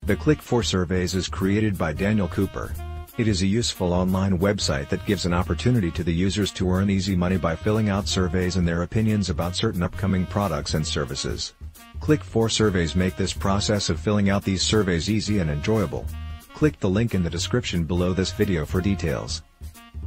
The Click4Surveys is created by Daniel Cooper. It is a useful online website that gives an opportunity to the users to earn easy money by filling out surveys and their opinions about certain upcoming products and services. Click4Surveys make this process of filling out these surveys easy and enjoyable. Click the link in the description below this video for details.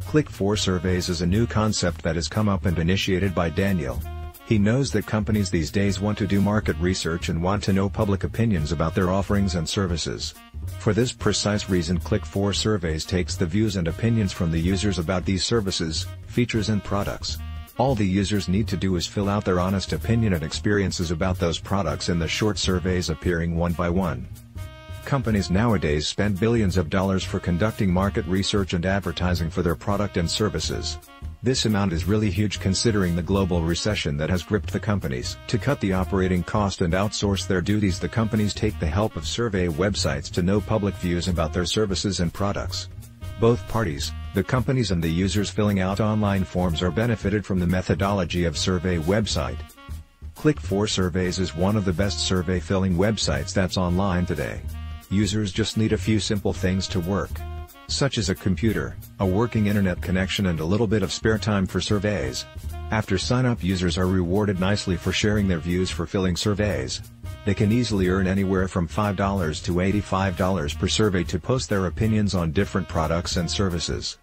Click4Surveys is a new concept that has come up and initiated by Daniel. He knows that companies these days want to do market research and want to know public opinions about their offerings and services. For this precise reason, Click4Surveys takes the views and opinions from the users about these services, features and products. All the users need to do is fill out their honest opinion and experiences about those products in the short surveys appearing one by one. Companies nowadays spend billions of dollars for conducting market research and advertising for their product and services. This amount is really huge considering the global recession that has gripped the companies. To cut the operating cost and outsource their duties, the companies take the help of survey websites to know public views about their services and products. Both parties, the companies and the users filling out online forms, are benefited from the methodology of survey website. Click4Surveys is one of the best survey filling websites that's online today. Users just need a few simple things to work, such as a computer, a working internet connection and a little bit of spare time for surveys. After sign-up, users are rewarded nicely for sharing their views for filling surveys. They can easily earn anywhere from $5 to $85 per survey to post their opinions on different products and services.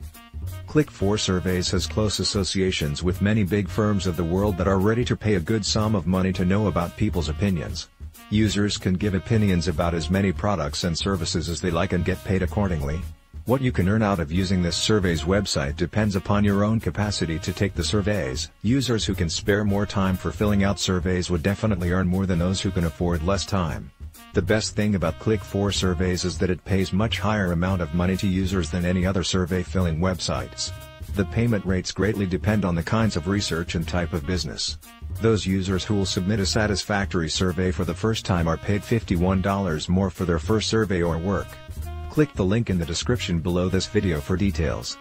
Click4Surveys has close associations with many big firms of the world that are ready to pay a good sum of money to know about people's opinions. Users can give opinions about as many products and services as they like and get paid accordingly. What you can earn out of using this surveys website depends upon your own capacity to take the surveys. Users who can spare more time for filling out surveys would definitely earn more than those who can afford less time. The best thing about Click4Surveys is that it pays much higher amount of money to users than any other survey filling websites. The payment rates greatly depend on the kinds of research and type of business. Those users who will submit a satisfactory survey for the first time are paid $51 more for their first survey or work. Click the link in the description below this video for details.